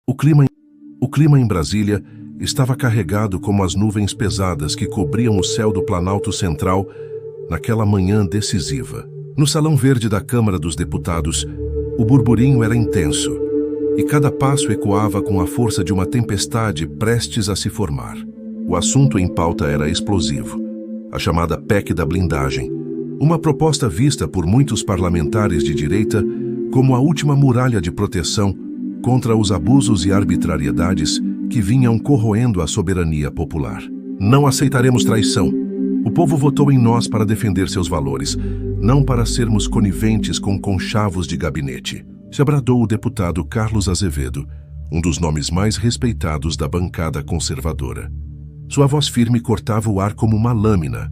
O clima, o clima em Brasília estava carregado como as nuvens pesadas que cobriam o céu do Planalto Central naquela manhã decisiva. No Salão Verde da Câmara dos Deputados, o burburinho era intenso e cada passo ecoava com a força de uma tempestade prestes a se formar. O assunto em pauta era explosivo, a chamada PEC da blindagem, uma proposta vista por muitos parlamentares de direita como a última muralha de proteção contra os abusos e arbitrariedades que vinham corroendo a soberania popular. Não aceitaremos traição. O povo votou em nós para defender seus valores, não para sermos coniventes com conchavos de gabinete, se bradou o deputado Carlos Azevedo, um dos nomes mais respeitados da bancada conservadora. Sua voz firme cortava o ar como uma lâmina,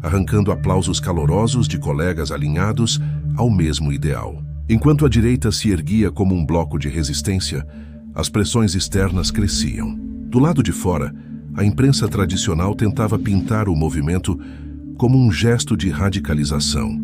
arrancando aplausos calorosos de colegas alinhados ao mesmo ideal. Enquanto a direita se erguia como um bloco de resistência, as pressões externas cresciam. Do lado de fora, a imprensa tradicional tentava pintar o movimento como um gesto de radicalização.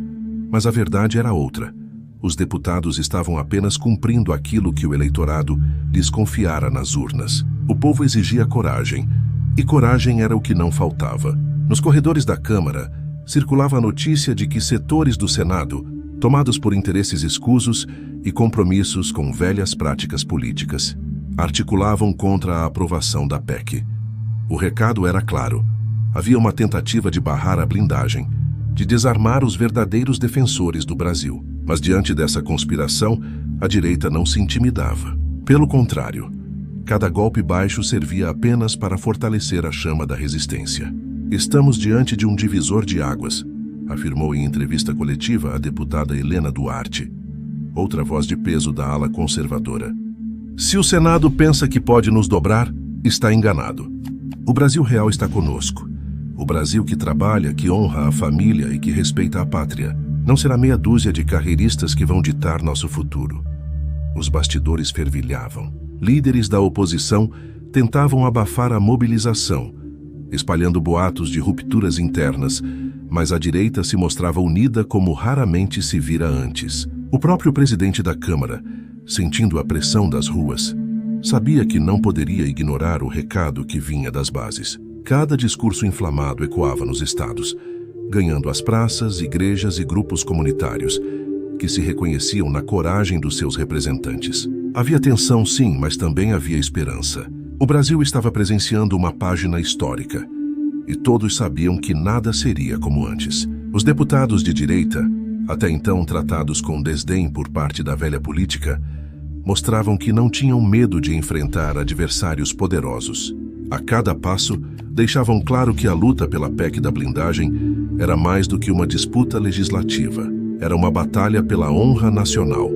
Mas a verdade era outra. Os deputados estavam apenas cumprindo aquilo que o eleitorado lhes confiara nas urnas. O povo exigia coragem, e coragem era o que não faltava. Nos corredores da Câmara, circulava a notícia de que setores do Senado, tomados por interesses escusos e compromissos com velhas práticas políticas, articulavam contra a aprovação da PEC. O recado era claro. Havia uma tentativa de barrar a blindagem, de desarmar os verdadeiros defensores do Brasil. Mas diante dessa conspiração, a direita não se intimidava. Pelo contrário, cada golpe baixo servia apenas para fortalecer a chama da resistência. Estamos diante de um divisor de águas, afirmou em entrevista coletiva a deputada Helena Duarte, outra voz de peso da ala conservadora. Se o Senado pensa que pode nos dobrar, está enganado. O Brasil real está conosco. O Brasil que trabalha, que honra a família e que respeita a pátria. Não será meia dúzia de carreiristas que vão ditar nosso futuro. Os bastidores fervilhavam. Líderes da oposição tentavam abafar a mobilização, espalhando boatos de rupturas internas, mas a direita se mostrava unida como raramente se vira antes. O próprio presidente da Câmara, sentindo a pressão das ruas, sabia que não poderia ignorar o recado que vinha das bases. Cada discurso inflamado ecoava nos estados, ganhando as praças, igrejas e grupos comunitários, que se reconheciam na coragem dos seus representantes. Havia tensão, sim, mas também havia esperança. O Brasil estava presenciando uma página histórica, e todos sabiam que nada seria como antes. Os deputados de direita, até então tratados com desdém por parte da velha política, mostravam que não tinham medo de enfrentar adversários poderosos. A cada passo, deixavam claro que a luta pela PEC da blindagem era mais do que uma disputa legislativa. Era uma batalha pela honra nacional.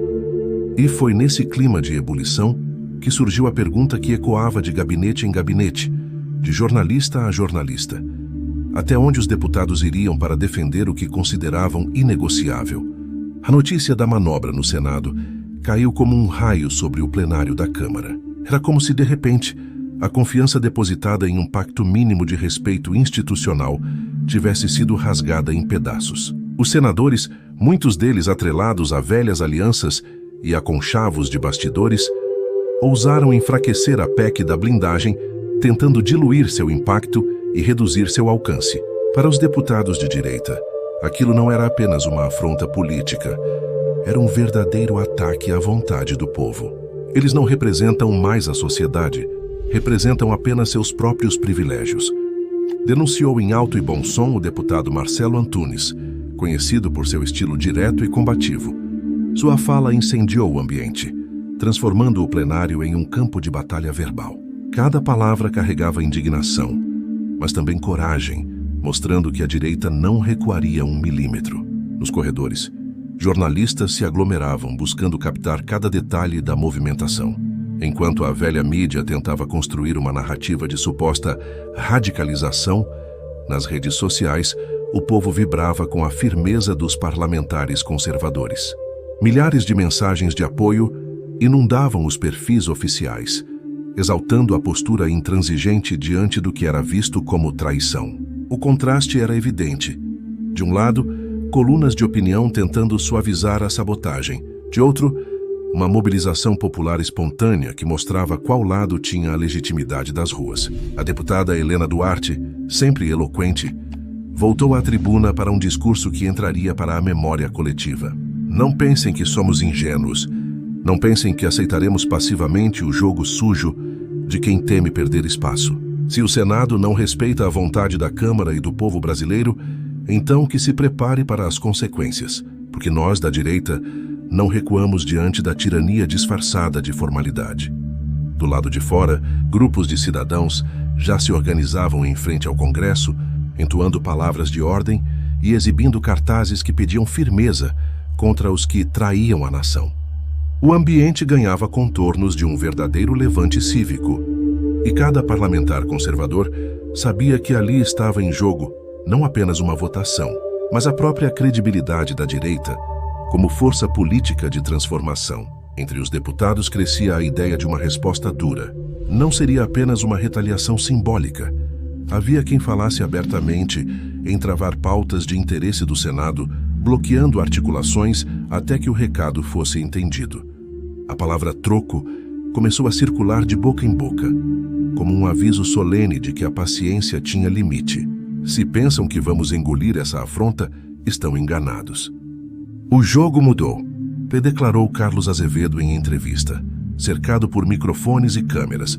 E foi nesse clima de ebulição que surgiu a pergunta que ecoava de gabinete em gabinete, de jornalista a jornalista. Até onde os deputados iriam para defender o que consideravam inegociável? A notícia da manobra no Senado caiu como um raio sobre o plenário da Câmara. Era como se, de repente, a confiança depositada em um pacto mínimo de respeito institucional tivesse sido rasgada em pedaços. Os senadores, muitos deles atrelados a velhas alianças e a conchavos de bastidores, ousaram enfraquecer a PEC da blindagem, tentando diluir seu impacto e reduzir seu alcance. Para os deputados de direita, aquilo não era apenas uma afronta política, era um verdadeiro ataque à vontade do povo. Eles não representam mais a sociedade, representam apenas seus próprios privilégios. Denunciou em alto e bom som o deputado Marcelo Antunes, conhecido por seu estilo direto e combativo. Sua fala incendiou o ambiente, transformando o plenário em um campo de batalha verbal. Cada palavra carregava indignação, mas também coragem, mostrando que a direita não recuaria 1 milímetro. Nos corredores, jornalistas se aglomeravam buscando captar cada detalhe da movimentação. Enquanto a velha mídia tentava construir uma narrativa de suposta radicalização, nas redes sociais, o povo vibrava com a firmeza dos parlamentares conservadores. Milhares de mensagens de apoio inundavam os perfis oficiais, exaltando a postura intransigente diante do que era visto como traição. O contraste era evidente. De um lado, colunas de opinião tentando suavizar a sabotagem. De outro, Uma mobilização popular espontânea que mostrava qual lado tinha a legitimidade das ruas. A deputada Helena Duarte, sempre eloquente, voltou à tribuna para um discurso que entraria para a memória coletiva. Não pensem que somos ingênuos. Não pensem que aceitaremos passivamente o jogo sujo de quem teme perder espaço. Se o Senado não respeita a vontade da Câmara e do povo brasileiro, então que se prepare para as consequências, porque nós, da direita, não recuamos diante da tirania disfarçada de formalidade. Do lado de fora, grupos de cidadãos já se organizavam em frente ao Congresso, entoando palavras de ordem e exibindo cartazes que pediam firmeza contra os que traíam a nação. O ambiente ganhava contornos de um verdadeiro levante cívico, e cada parlamentar conservador sabia que ali estava em jogo não apenas uma votação, mas a própria credibilidade da direita como força política de transformação. Entre os deputados crescia a ideia de uma resposta dura. Não seria apenas uma retaliação simbólica. Havia quem falasse abertamente em travar pautas de interesse do Senado, bloqueando articulações até que o recado fosse entendido. A palavra troco começou a circular de boca em boca, como um aviso solene de que a paciência tinha limite. Se pensam que vamos engolir essa afronta, estão enganados. O jogo mudou, declarou Carlos Azevedo em entrevista, cercado por microfones e câmeras.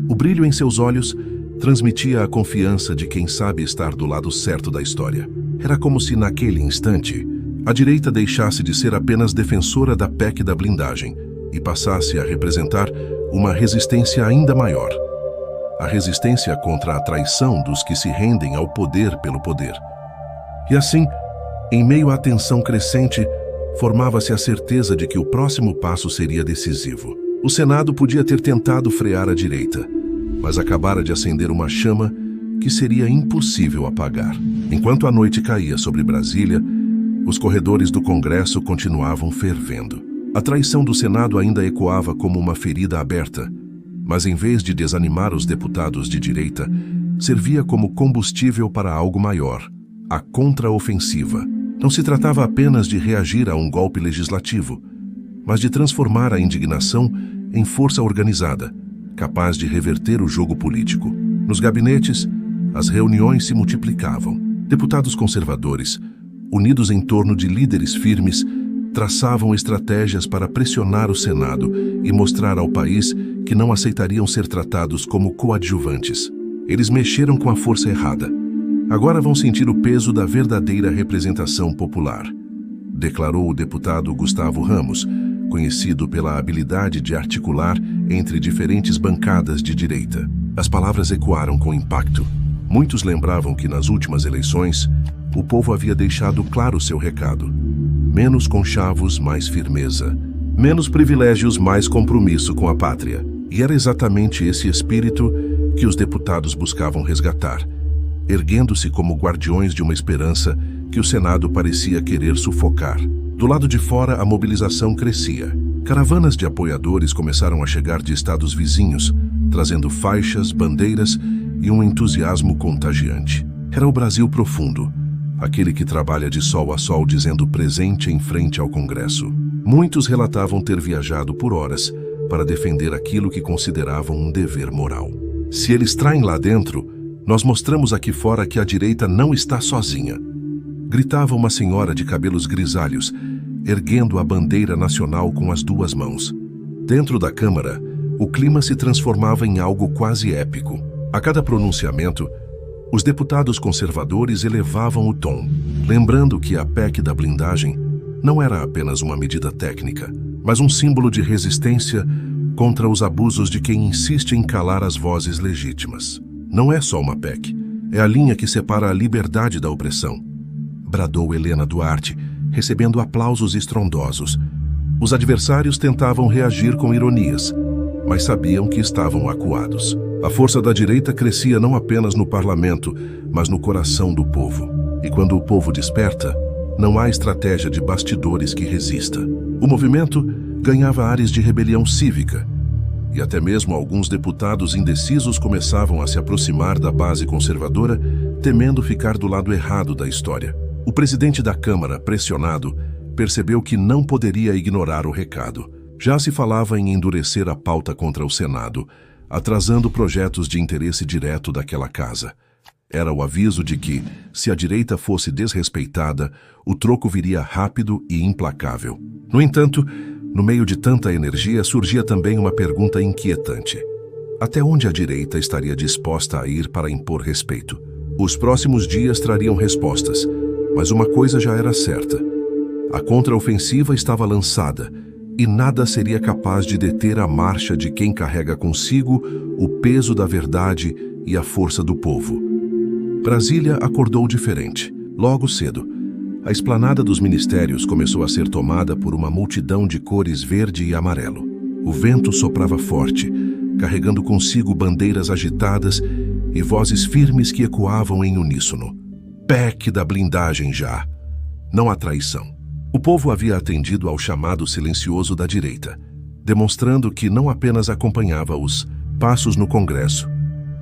O brilho em seus olhos transmitia a confiança de quem sabe estar do lado certo da história. Era como se, naquele instante, a direita deixasse de ser apenas defensora da PEC da blindagem e passasse a representar uma resistência ainda maior. A resistência contra a traição dos que se rendem ao poder pelo poder. E assim, em meio à tensão crescente, formava-se a certeza de que o próximo passo seria decisivo. O Senado podia ter tentado frear a direita, mas acabara de acender uma chama que seria impossível apagar. Enquanto a noite caía sobre Brasília, os corredores do Congresso continuavam fervendo. A traição do Senado ainda ecoava como uma ferida aberta, mas em vez de desanimar os deputados de direita, servia como combustível para algo maior, a contraofensiva. Não se tratava apenas de reagir a um golpe legislativo, mas de transformar a indignação em força organizada, capaz de reverter o jogo político. Nos gabinetes, as reuniões se multiplicavam. Deputados conservadores, unidos em torno de líderes firmes, traçavam estratégias para pressionar o Senado e mostrar ao país que não aceitariam ser tratados como coadjuvantes. Eles mexeram com a força errada. Agora vão sentir o peso da verdadeira representação popular, declarou o deputado Gustavo Ramos, conhecido pela habilidade de articular entre diferentes bancadas de direita. As palavras ecoaram com impacto. Muitos lembravam que nas últimas eleições, o povo havia deixado claro seu recado. Menos conchavos, mais firmeza. Menos privilégios, mais compromisso com a pátria. E era exatamente esse espírito que os deputados buscavam resgatar, erguendo-se como guardiões de uma esperança que o Senado parecia querer sufocar. Do lado de fora, a mobilização crescia. Caravanas de apoiadores começaram a chegar de estados vizinhos, trazendo faixas, bandeiras e um entusiasmo contagiante. Era o Brasil profundo, aquele que trabalha de sol a sol dizendo presente em frente ao Congresso. Muitos relatavam ter viajado por horas para defender aquilo que consideravam um dever moral. Se eles traem lá dentro, nós mostramos aqui fora que a direita não está sozinha. Gritava uma senhora de cabelos grisalhos, erguendo a bandeira nacional com as duas mãos. Dentro da Câmara, o clima se transformava em algo quase épico. A cada pronunciamento, os deputados conservadores elevavam o tom, lembrando que a PEC da blindagem não era apenas uma medida técnica, mas um símbolo de resistência contra os abusos de quem insiste em calar as vozes legítimas. Não é só uma PEC, é a linha que separa a liberdade da opressão, bradou Helena Duarte, recebendo aplausos estrondosos. Os adversários tentavam reagir com ironias, mas sabiam que estavam acuados. A força da direita crescia não apenas no parlamento, mas no coração do povo. E quando o povo desperta, não há estratégia de bastidores que resista. O movimento ganhava ares de rebelião cívica, e até mesmo alguns deputados indecisos começavam a se aproximar da base conservadora, temendo ficar do lado errado da história. O presidente da Câmara, pressionado, percebeu que não poderia ignorar o recado. Já se falava em endurecer a pauta contra o Senado, atrasando projetos de interesse direto daquela casa. Era o aviso de que, se a direita fosse desrespeitada, o troco viria rápido e implacável. No entanto, no meio de tanta energia surgia também uma pergunta inquietante. Até onde a direita estaria disposta a ir para impor respeito? Os próximos dias trariam respostas, mas uma coisa já era certa. A contraofensiva estava lançada e nada seria capaz de deter a marcha de quem carrega consigo o peso da verdade e a força do povo. Brasília acordou diferente. Logo cedo, a esplanada dos ministérios começou a ser tomada por uma multidão de cores verde e amarelo. O vento soprava forte, carregando consigo bandeiras agitadas e vozes firmes que ecoavam em uníssono. PEC da blindagem já! Não há traição. O povo havia atendido ao chamado silencioso da direita, demonstrando que não apenas acompanhava os passos no Congresso,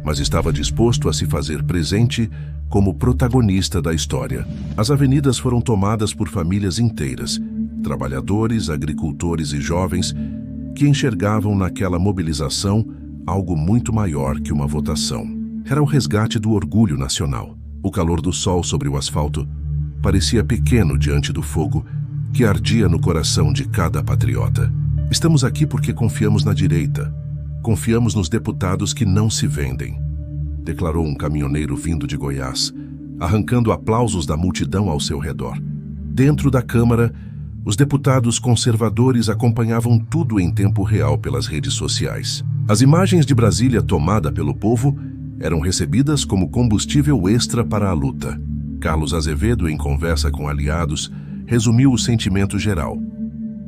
mas estava disposto a se fazer presente como protagonista da história. As avenidas foram tomadas por famílias inteiras, trabalhadores, agricultores e jovens, que enxergavam naquela mobilização algo muito maior que uma votação. Era o resgate do orgulho nacional. O calor do sol sobre o asfalto parecia pequeno diante do fogo que ardia no coração de cada patriota. Estamos aqui porque confiamos na direita. Confiamos nos deputados que não se vendem, declarou um caminhoneiro vindo de Goiás, arrancando aplausos da multidão ao seu redor. Dentro da Câmara, os deputados conservadores acompanhavam tudo em tempo real pelas redes sociais. As imagens de Brasília tomada pelo povo eram recebidas como combustível extra para a luta. Carlos Azevedo, em conversa com aliados, resumiu o sentimento geral.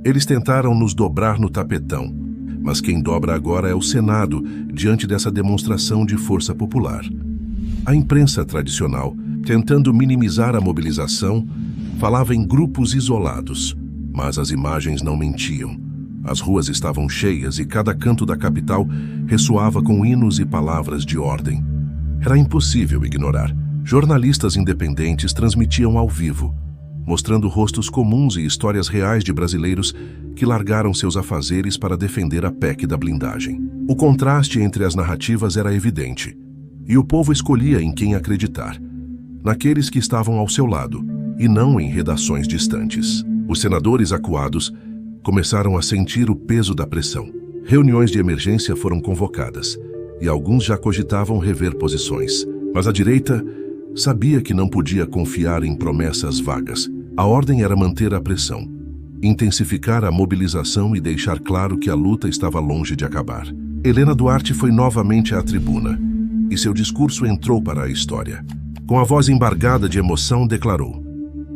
Eles tentaram nos dobrar no tapetão, mas quem dobra agora é o Senado, diante dessa demonstração de força popular. A imprensa tradicional, tentando minimizar a mobilização, falava em grupos isolados, mas as imagens não mentiam. As ruas estavam cheias e cada canto da capital ressoava com hinos e palavras de ordem. Era impossível ignorar. Jornalistas independentes transmitiam ao vivo, mostrando rostos comuns e histórias reais de brasileiros que largaram seus afazeres para defender a PEC da blindagem. O contraste entre as narrativas era evidente, e o povo escolhia em quem acreditar, naqueles que estavam ao seu lado, e não em redações distantes. Os senadores acuados começaram a sentir o peso da pressão. Reuniões de emergência foram convocadas, e alguns já cogitavam rever posições. Mas a direita sabia que não podia confiar em promessas vagas. A ordem era manter a pressão, intensificar a mobilização e deixar claro que a luta estava longe de acabar. Helena Duarte foi novamente à tribuna, e seu discurso entrou para a história. Com a voz embargada de emoção, declarou: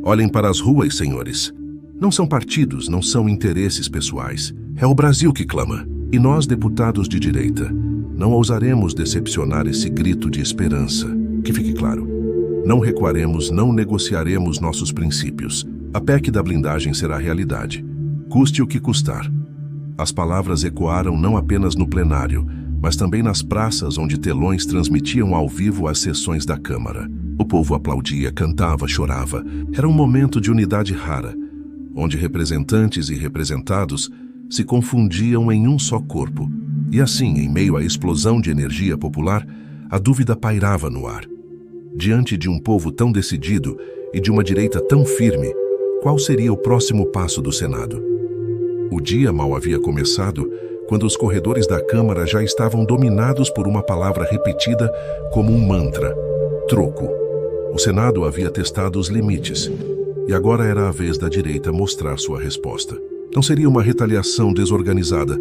"Olhem para as ruas, senhores. Não são partidos, não são interesses pessoais. É o Brasil que clama. E nós, deputados de direita, não ousaremos decepcionar esse grito de esperança. Que fique claro. Não recuaremos, não negociaremos nossos princípios. A PEC da blindagem será realidade, custe o que custar." As palavras ecoaram não apenas no plenário, mas também nas praças onde telões transmitiam ao vivo as sessões da Câmara. O povo aplaudia, cantava, chorava. Era um momento de unidade rara, onde representantes e representados se confundiam em um só corpo. E assim, em meio à explosão de energia popular, a dúvida pairava no ar. Diante de um povo tão decidido e de uma direita tão firme, qual seria o próximo passo do Senado? O dia mal havia começado quando os corredores da Câmara já estavam dominados por uma palavra repetida como um mantra: troco. O Senado havia testado os limites, e agora era a vez da direita mostrar sua resposta. Não seria uma retaliação desorganizada,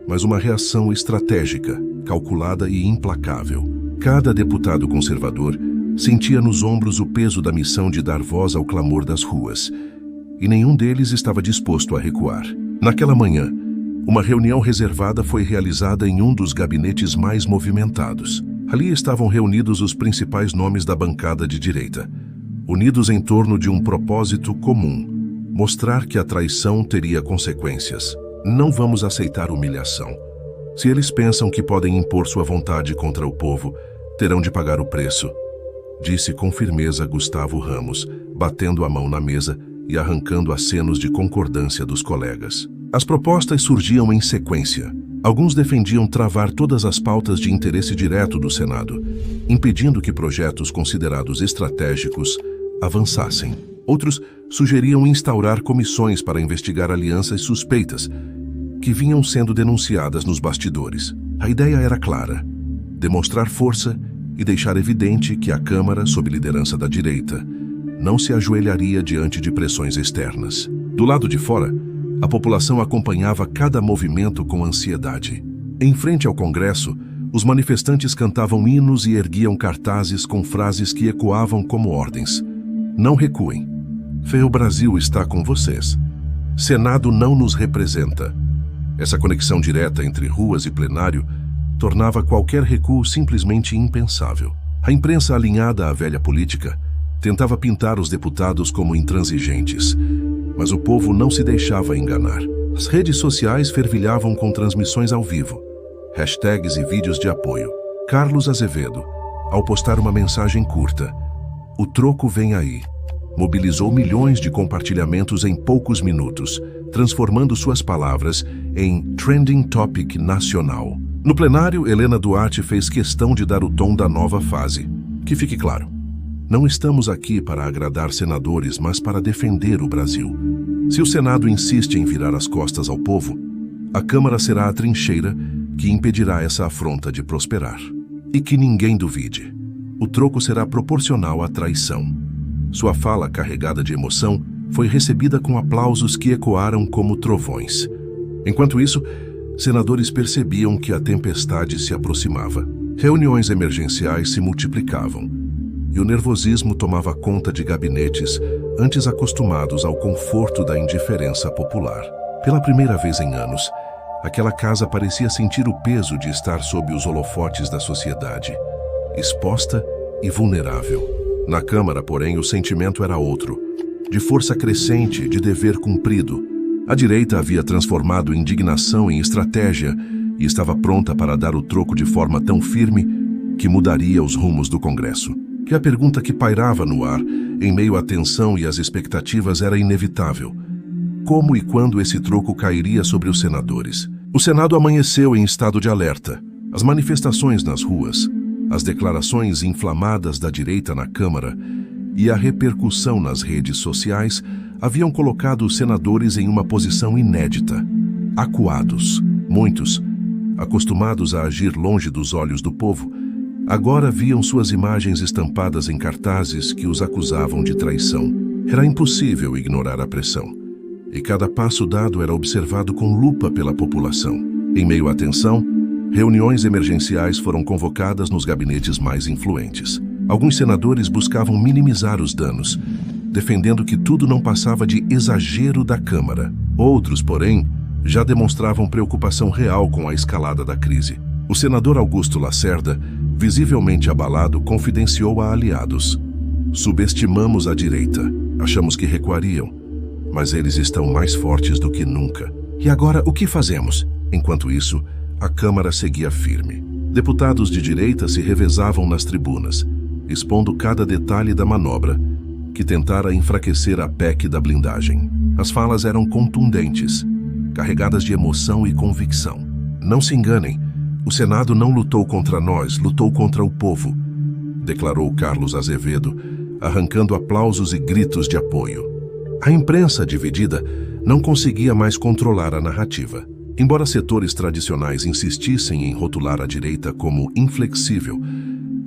mas uma reação estratégica, calculada e implacável. Cada deputado conservador sentia nos ombros o peso da missão de dar voz ao clamor das ruas, e nenhum deles estava disposto a recuar. Naquela manhã, uma reunião reservada foi realizada em um dos gabinetes mais movimentados. Ali estavam reunidos os principais nomes da bancada de direita, unidos em torno de um propósito comum: mostrar que a traição teria consequências. Não vamos aceitar humilhação. Se eles pensam que podem impor sua vontade contra o povo, terão de pagar o preço, disse com firmeza Gustavo Ramos, batendo a mão na mesa e arrancando acenos de concordância dos colegas. As propostas surgiam em sequência. Alguns defendiam travar todas as pautas de interesse direto do Senado, impedindo que projetos considerados estratégicos avançassem. Outros sugeriam instaurar comissões para investigar alianças suspeitas que vinham sendo denunciadas nos bastidores. A ideia era clara: demonstrar força e deixar evidente que a Câmara, sob liderança da direita, não se ajoelharia diante de pressões externas. Do lado de fora, a população acompanhava cada movimento com ansiedade. Em frente ao Congresso, os manifestantes cantavam hinos e erguiam cartazes com frases que ecoavam como ordens. Não recuem. Fé, o Brasil está com vocês. Senado não nos representa. Essa conexão direta entre ruas e plenário tornava qualquer recuo simplesmente impensável. A imprensa, alinhada à velha política, tentava pintar os deputados como intransigentes, mas o povo não se deixava enganar. As redes sociais fervilhavam com transmissões ao vivo, hashtags e vídeos de apoio. Carlos Azevedo, ao postar uma mensagem curta, "O troco vem aí", mobilizou milhões de compartilhamentos em poucos minutos, transformando suas palavras em trending topic nacional. No plenário, Helena Duarte fez questão de dar o tom da nova fase. Que fique claro, não estamos aqui para agradar senadores, mas para defender o Brasil. Se o Senado insiste em virar as costas ao povo, a Câmara será a trincheira que impedirá essa afronta de prosperar. E que ninguém duvide, o troco será proporcional à traição. Sua fala, carregada de emoção, foi recebida com aplausos que ecoaram como trovões. Enquanto isso, senadores percebiam que a tempestade se aproximava. Reuniões emergenciais se multiplicavam, e o nervosismo tomava conta de gabinetes antes acostumados ao conforto da indiferença popular. Pela primeira vez em anos, aquela casa parecia sentir o peso de estar sob os holofotes da sociedade, exposta e vulnerável. Na Câmara, porém, o sentimento era outro, de força crescente, de dever cumprido. A direita havia transformado indignação em estratégia e estava pronta para dar o troco de forma tão firme que mudaria os rumos do Congresso. E a pergunta que pairava no ar, em meio à tensão e às expectativas, era inevitável: como e quando esse troco cairia sobre os senadores? O Senado amanheceu em estado de alerta. As manifestações nas ruas, as declarações inflamadas da direita na Câmara e a repercussão nas redes sociais haviam colocado os senadores em uma posição inédita, acuados. Muitos, acostumados a agir longe dos olhos do povo, agora viam suas imagens estampadas em cartazes que os acusavam de traição. Era impossível ignorar a pressão, e cada passo dado era observado com lupa pela população. Em meio à tensão, reuniões emergenciais foram convocadas nos gabinetes mais influentes. Alguns senadores buscavam minimizar os danos, defendendo que tudo não passava de exagero da Câmara. Outros, porém, já demonstravam preocupação real com a escalada da crise. O senador Augusto Lacerda, visivelmente abalado, confidenciou a aliados: "Subestimamos a direita, achamos que recuariam, mas eles estão mais fortes do que nunca. E agora o que fazemos?" Enquanto isso, a Câmara seguia firme. Deputados de direita se revezavam nas tribunas, expondo cada detalhe da manobra, que tentara enfraquecer a PEC da blindagem. As falas eram contundentes, carregadas de emoção e convicção. "Não se enganem, o Senado não lutou contra nós, lutou contra o povo", declarou Carlos Azevedo, arrancando aplausos e gritos de apoio. A imprensa, dividida, não conseguia mais controlar a narrativa. Embora setores tradicionais insistissem em rotular a direita como inflexível,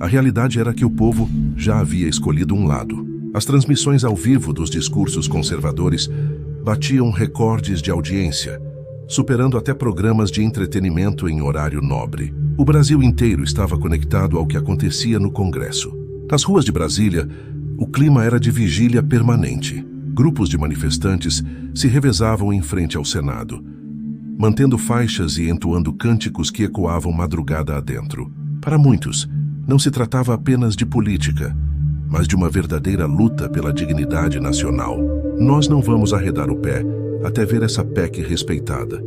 a realidade era que o povo já havia escolhido um lado. As transmissões ao vivo dos discursos conservadores batiam recordes de audiência, superando até programas de entretenimento em horário nobre. O Brasil inteiro estava conectado ao que acontecia no Congresso. Nas ruas de Brasília, o clima era de vigília permanente. Grupos de manifestantes se revezavam em frente ao Senado, mantendo faixas e entoando cânticos que ecoavam madrugada adentro. Para muitos, não se tratava apenas de política, mas de uma verdadeira luta pela dignidade nacional. "Nós não vamos arredar o pé até ver essa PEC respeitada",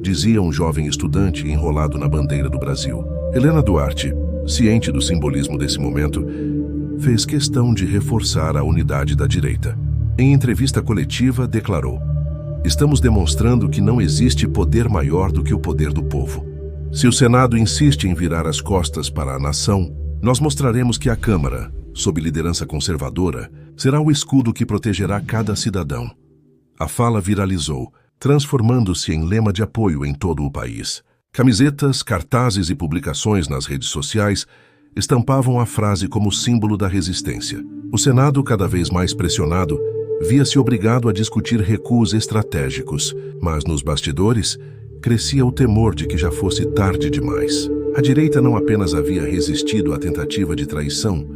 dizia um jovem estudante enrolado na bandeira do Brasil. Helena Duarte, ciente do simbolismo desse momento, fez questão de reforçar a unidade da direita. Em entrevista coletiva, declarou: estamos demonstrando que não existe poder maior do que o poder do povo. Se o Senado insiste em virar as costas para a nação, nós mostraremos que a Câmara, sob liderança conservadora, será o escudo que protegerá cada cidadão. A fala viralizou, transformando-se em lema de apoio em todo o país. Camisetas, cartazes e publicações nas redes sociais estampavam a frase como símbolo da resistência. O Senado, cada vez mais pressionado, via-se obrigado a discutir recuos estratégicos, mas nos bastidores crescia o temor de que já fosse tarde demais. A direita não apenas havia resistido à tentativa de traição,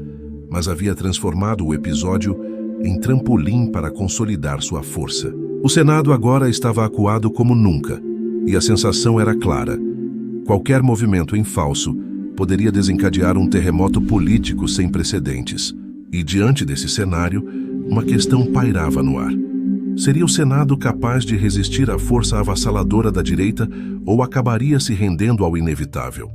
mas havia transformado o episódio em trampolim para consolidar sua força. O Senado agora estava acuado como nunca, e a sensação era clara. Qualquer movimento em falso poderia desencadear um terremoto político sem precedentes. E diante desse cenário, uma questão pairava no ar. Seria o Senado capaz de resistir à força avassaladora da direita ou acabaria se rendendo ao inevitável?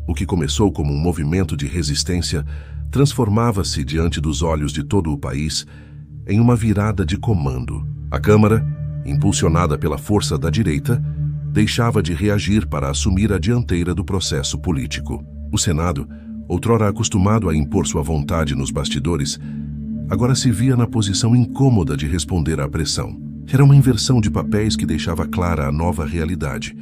O que começou como um movimento de resistência transformava-se diante dos olhos de todo o país em uma virada de comando. A Câmara, impulsionada pela força da direita, deixava de reagir para assumir a dianteira do processo político. O Senado, outrora acostumado a impor sua vontade nos bastidores, agora se via na posição incômoda de responder à pressão. Era uma inversão de papéis que deixava clara a nova realidade.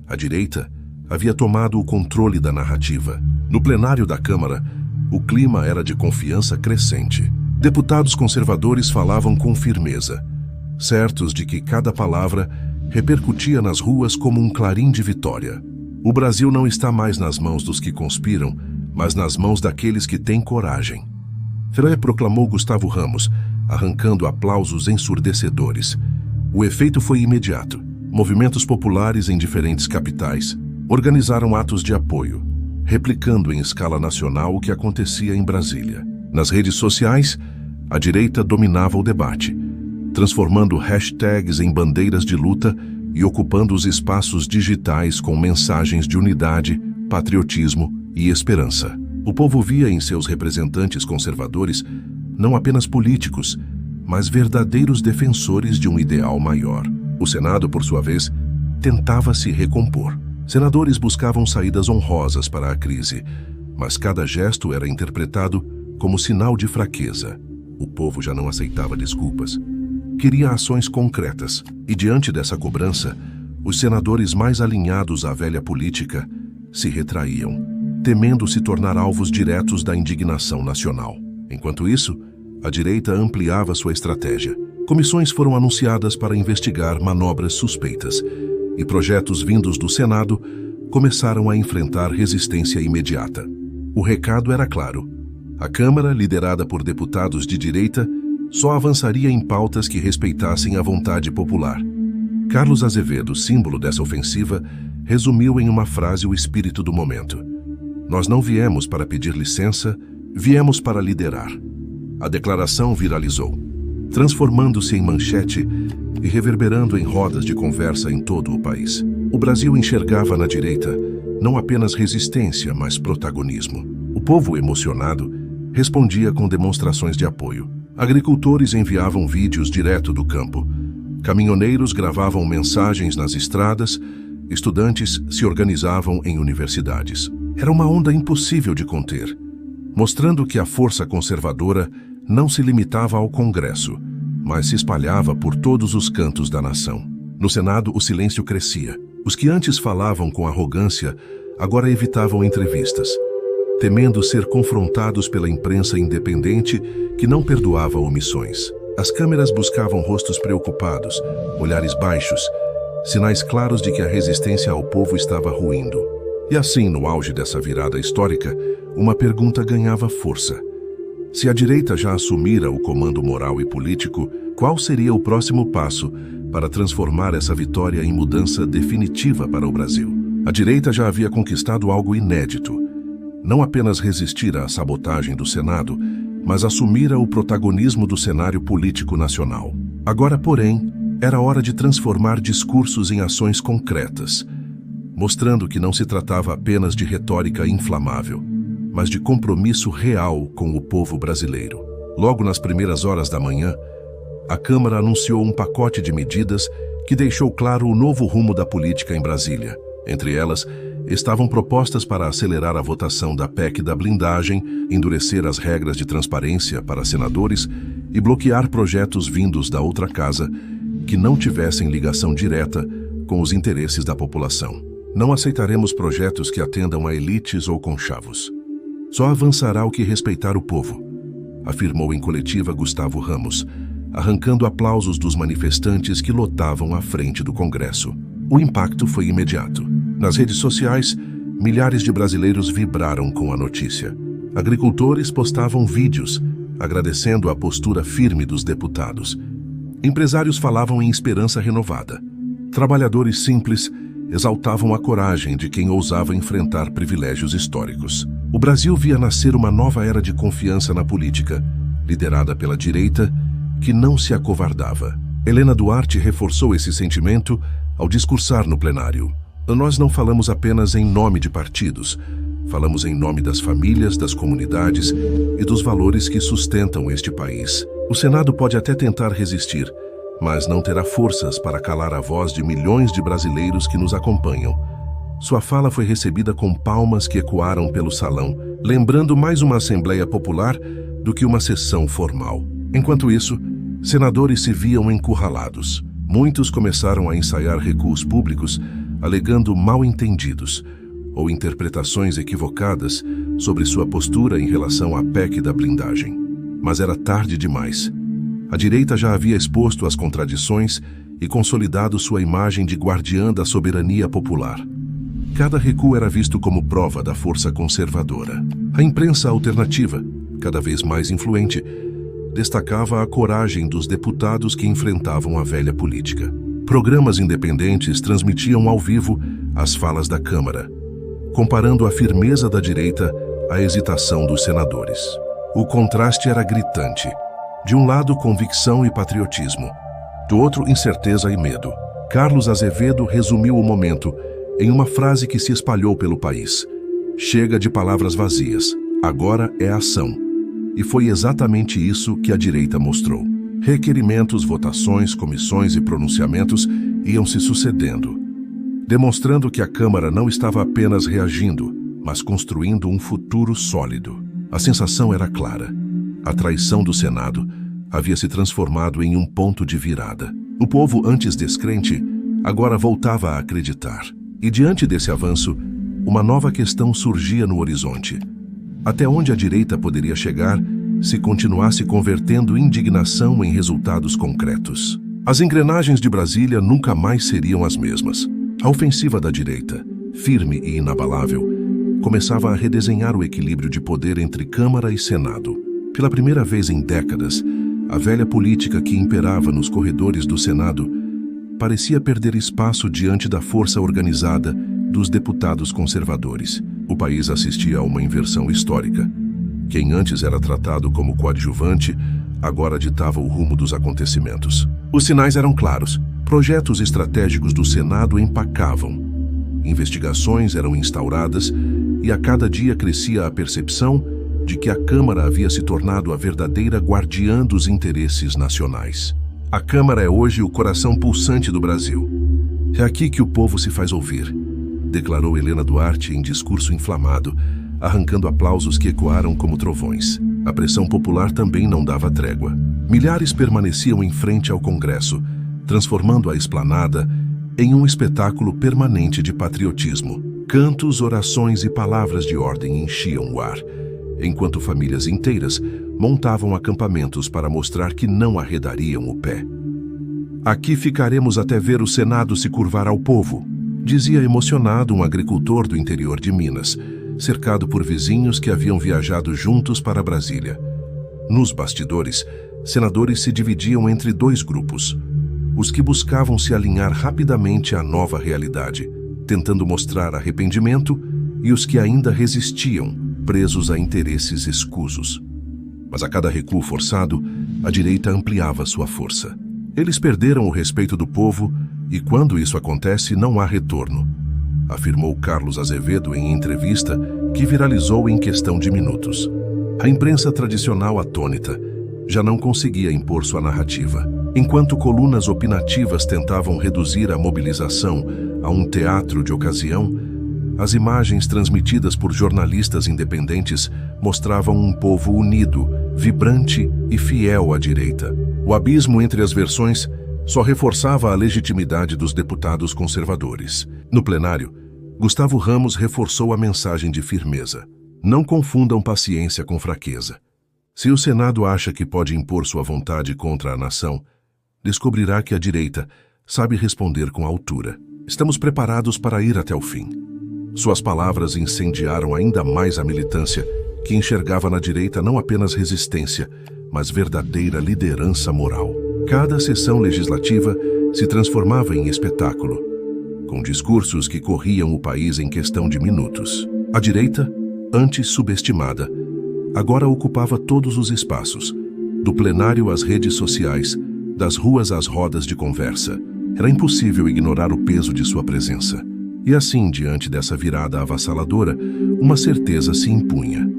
A direita havia tomado o controle da narrativa. No plenário da Câmara, o clima era de confiança crescente. Deputados conservadores falavam com firmeza, certos de que cada palavra repercutia nas ruas como um clarim de vitória. O Brasil não está mais nas mãos dos que conspiram, mas nas mãos daqueles que têm coragem. Proclamou Gustavo Ramos, arrancando aplausos ensurdecedores. O efeito foi imediato. Movimentos populares em diferentes capitais organizaram atos de apoio, replicando em escala nacional o que acontecia em Brasília. Nas redes sociais, a direita dominava o debate, transformando hashtags em bandeiras de luta e ocupando os espaços digitais com mensagens de unidade, patriotismo e esperança. O povo via em seus representantes conservadores não apenas políticos, mas verdadeiros defensores de um ideal maior. O Senado, por sua vez, tentava se recompor. Senadores buscavam saídas honrosas para a crise, mas cada gesto era interpretado como sinal de fraqueza. O povo já não aceitava desculpas. Queria ações concretas, e diante dessa cobrança, os senadores mais alinhados à velha política se retraíam, temendo se tornar alvos diretos da indignação nacional. Enquanto isso, a direita ampliava sua estratégia. Comissões foram anunciadas para investigar manobras suspeitas, e projetos vindos do Senado começaram a enfrentar resistência imediata. O recado era claro. A Câmara, liderada por deputados de direita, só avançaria em pautas que respeitassem a vontade popular. Carlos Azevedo, símbolo dessa ofensiva, resumiu em uma frase o espírito do momento. Nós não viemos para pedir licença, viemos para liderar. A declaração viralizou, transformando-se em manchete e reverberando em rodas de conversa em todo o país. O Brasil enxergava na direita não apenas resistência, mas protagonismo. O povo emocionado respondia com demonstrações de apoio. Agricultores enviavam vídeos direto do campo. Caminhoneiros gravavam mensagens nas estradas. Estudantes se organizavam em universidades. Era uma onda impossível de conter, mostrando que a força conservadora não se limitava ao Congresso, mas se espalhava por todos os cantos da nação. No Senado, o silêncio crescia. Os que antes falavam com arrogância agora evitavam entrevistas, temendo ser confrontados pela imprensa independente que não perdoava omissões. As câmeras buscavam rostos preocupados, olhares baixos, sinais claros de que a resistência ao povo estava ruindo. E assim, no auge dessa virada histórica, uma pergunta ganhava força. Se a direita já assumira o comando moral e político, qual seria o próximo passo para transformar essa vitória em mudança definitiva para o Brasil? A direita já havia conquistado algo inédito. Não apenas resistir à sabotagem do Senado, mas assumira o protagonismo do cenário político nacional. Agora, porém, era hora de transformar discursos em ações concretas, mostrando que não se tratava apenas de retórica inflamável, mas de compromisso real com o povo brasileiro. Logo nas primeiras horas da manhã, a Câmara anunciou um pacote de medidas que deixou claro o novo rumo da política em Brasília. Entre elas, estavam propostas para acelerar a votação da PEC da blindagem, endurecer as regras de transparência para senadores e bloquear projetos vindos da outra casa que não tivessem ligação direta com os interesses da população. Não aceitaremos projetos que atendam a elites ou conchavos. Só avançará o que respeitar o povo, afirmou em coletiva Gustavo Ramos, arrancando aplausos dos manifestantes que lotavam a frente do Congresso. O impacto foi imediato. Nas redes sociais, milhares de brasileiros vibraram com a notícia. Agricultores postavam vídeos, agradecendo a postura firme dos deputados. Empresários falavam em esperança renovada. Trabalhadores simples exaltavam a coragem de quem ousava enfrentar privilégios históricos. O Brasil via nascer uma nova era de confiança na política, liderada pela direita, que não se acovardava. Helena Duarte reforçou esse sentimento ao discursar no plenário. Nós não falamos apenas em nome de partidos, falamos em nome das famílias, das comunidades e dos valores que sustentam este país. O Senado pode até tentar resistir, mas não terá forças para calar a voz de milhões de brasileiros que nos acompanham. Sua fala foi recebida com palmas que ecoaram pelo salão, lembrando mais uma Assembleia Popular do que uma sessão formal. Enquanto isso, senadores se viam encurralados. Muitos começaram a ensaiar recuos públicos, alegando mal-entendidos ou interpretações equivocadas sobre sua postura em relação à PEC da blindagem. Mas era tarde demais. A direita já havia exposto as contradições e consolidado sua imagem de guardiã da soberania popular. Cada recuo era visto como prova da força conservadora. A imprensa alternativa, cada vez mais influente, destacava a coragem dos deputados que enfrentavam a velha política. Programas independentes transmitiam ao vivo as falas da Câmara, comparando a firmeza da direita à hesitação dos senadores. O contraste era gritante. De um lado, convicção e patriotismo. Do outro, incerteza e medo. Carlos Azevedo resumiu o momento em uma frase que se espalhou pelo país. Chega de palavras vazias. Agora é ação. E foi exatamente isso que a direita mostrou. Requerimentos, votações, comissões e pronunciamentos iam se sucedendo, demonstrando que a Câmara não estava apenas reagindo, mas construindo um futuro sólido. A sensação era clara. A traição do Senado havia se transformado em um ponto de virada. O povo, antes descrente, agora voltava a acreditar. E diante desse avanço, uma nova questão surgia no horizonte. Até onde a direita poderia chegar se continuasse convertendo indignação em resultados concretos? As engrenagens de Brasília nunca mais seriam as mesmas. A ofensiva da direita, firme e inabalável, começava a redesenhar o equilíbrio de poder entre Câmara e Senado. Pela primeira vez em décadas, a velha política que imperava nos corredores do Senado parecia perder espaço diante da força organizada dos deputados conservadores. O país assistia a uma inversão histórica. Quem antes era tratado como coadjuvante, agora ditava o rumo dos acontecimentos. Os sinais eram claros. Projetos estratégicos do Senado empacavam. Investigações eram instauradas e a cada dia crescia a percepção de que a Câmara havia se tornado a verdadeira guardiã dos interesses nacionais. A Câmara é hoje o coração pulsante do Brasil. É aqui que o povo se faz ouvir, declarou Helena Duarte em discurso inflamado, arrancando aplausos que ecoaram como trovões. A pressão popular também não dava trégua. Milhares permaneciam em frente ao Congresso, transformando a esplanada em um espetáculo permanente de patriotismo. Cantos, orações e palavras de ordem enchiam o ar, enquanto famílias inteiras montavam acampamentos para mostrar que não arredariam o pé. Aqui ficaremos até ver o Senado se curvar ao povo, dizia emocionado um agricultor do interior de Minas, cercado por vizinhos que haviam viajado juntos para Brasília. Nos bastidores, senadores se dividiam entre dois grupos: os que buscavam se alinhar rapidamente à nova realidade, tentando mostrar arrependimento, e os que ainda resistiam, presos a interesses escusos. Mas a cada recuo forçado, a direita ampliava sua força. Eles perderam o respeito do povo e, quando isso acontece, não há retorno, afirmou Carlos Azevedo em entrevista que viralizou em questão de minutos. A imprensa tradicional atônita já não conseguia impor sua narrativa. Enquanto colunas opinativas tentavam reduzir a mobilização a um teatro de ocasião, as imagens transmitidas por jornalistas independentes mostravam um povo unido, vibrante e fiel à direita. O abismo entre as versões só reforçava a legitimidade dos deputados conservadores. No plenário, Gustavo Ramos reforçou a mensagem de firmeza. Não confundam paciência com fraqueza. Se o Senado acha que pode impor sua vontade contra a nação, descobrirá que a direita sabe responder com altura. Estamos preparados para ir até o fim. Suas palavras incendiaram ainda mais a militância, que enxergava na direita não apenas resistência, mas verdadeira liderança moral. Cada sessão legislativa se transformava em espetáculo, com discursos que corriam o país em questão de minutos. A direita, antes subestimada, agora ocupava todos os espaços, do plenário às redes sociais, das ruas às rodas de conversa. Era impossível ignorar o peso de sua presença. E assim, diante dessa virada avassaladora, uma certeza se impunha.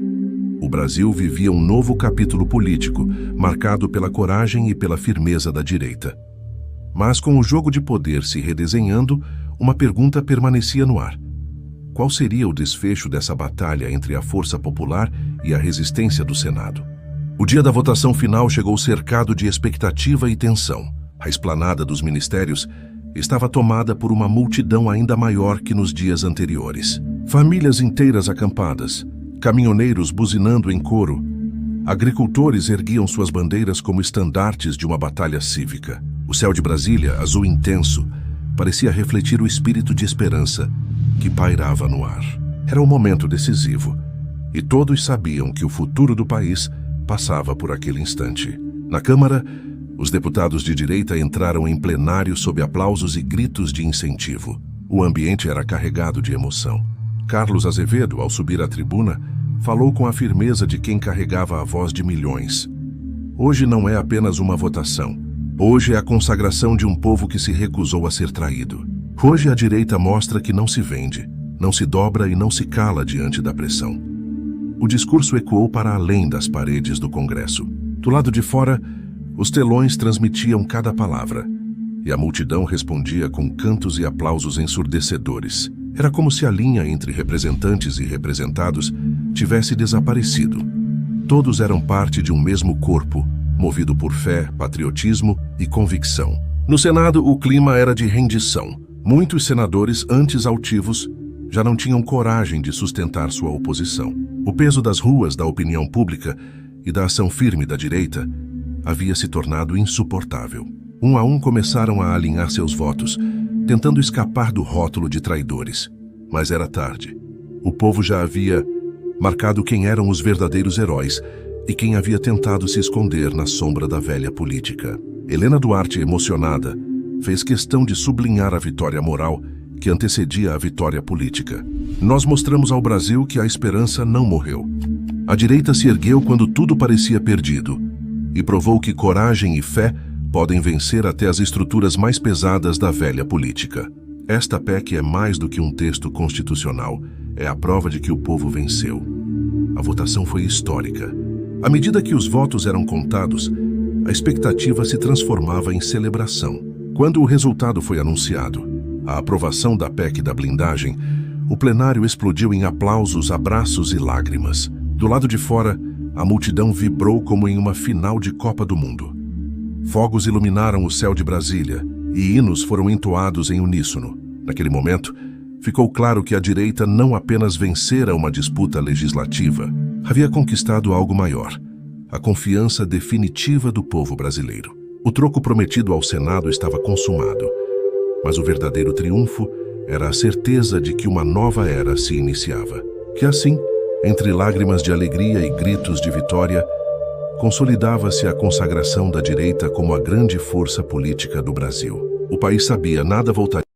O Brasil vivia um novo capítulo político, marcado pela coragem e pela firmeza da direita. Mas com o jogo de poder se redesenhando, uma pergunta permanecia no ar. Qual seria o desfecho dessa batalha entre a força popular e a resistência do Senado? O dia da votação final chegou cercado de expectativa e tensão. A esplanada dos ministérios estava tomada por uma multidão ainda maior que nos dias anteriores. Famílias inteiras acampadas, caminhoneiros buzinando em coro, agricultores erguiam suas bandeiras como estandartes de uma batalha cívica. O céu de Brasília, azul intenso, parecia refletir o espírito de esperança que pairava no ar. Era um momento decisivo, e todos sabiam que o futuro do país passava por aquele instante. Na Câmara, os deputados de direita entraram em plenário sob aplausos e gritos de incentivo. O ambiente era carregado de emoção. Carlos Azevedo, ao subir à tribuna, falou com a firmeza de quem carregava a voz de milhões. Hoje não é apenas uma votação. Hoje é a consagração de um povo que se recusou a ser traído. Hoje a direita mostra que não se vende, não se dobra e não se cala diante da pressão. O discurso ecoou para além das paredes do Congresso. Do lado de fora, os telões transmitiam cada palavra, e a multidão respondia com cantos e aplausos ensurdecedores. Era como se a linha entre representantes e representados tivesse desaparecido. Todos eram parte de um mesmo corpo, movido por fé, patriotismo e convicção. No Senado, o clima era de rendição. Muitos senadores, antes altivos, já não tinham coragem de sustentar sua oposição. O peso das ruas, da opinião pública e da ação firme da direita havia se tornado insuportável. Um a um começaram a alinhar seus votos, tentando escapar do rótulo de traidores. Mas era tarde. O povo já havia marcado quem eram os verdadeiros heróis e quem havia tentado se esconder na sombra da velha política. Helena Duarte, emocionada, fez questão de sublinhar a vitória moral que antecedia a vitória política. Nós mostramos ao Brasil que a esperança não morreu. A direita se ergueu quando tudo parecia perdido e provou que coragem e fé podem vencer até as estruturas mais pesadas da velha política. Esta PEC é mais do que um texto constitucional, é a prova de que o povo venceu. A votação foi histórica. À medida que os votos eram contados, a expectativa se transformava em celebração. Quando o resultado foi anunciado, a aprovação da PEC da blindagem, o plenário explodiu em aplausos, abraços e lágrimas. Do lado de fora, a multidão vibrou como em uma final de Copa do Mundo. Fogos iluminaram o céu de Brasília e hinos foram entoados em uníssono. Naquele momento, ficou claro que a direita não apenas vencera uma disputa legislativa, havia conquistado algo maior, a confiança definitiva do povo brasileiro. O troco prometido ao Senado estava consumado, mas o verdadeiro triunfo era a certeza de que uma nova era se iniciava. Que assim, entre lágrimas de alegria e gritos de vitória, consolidava-se a consagração da direita como a grande força política do Brasil. O país sabia, nada voltaria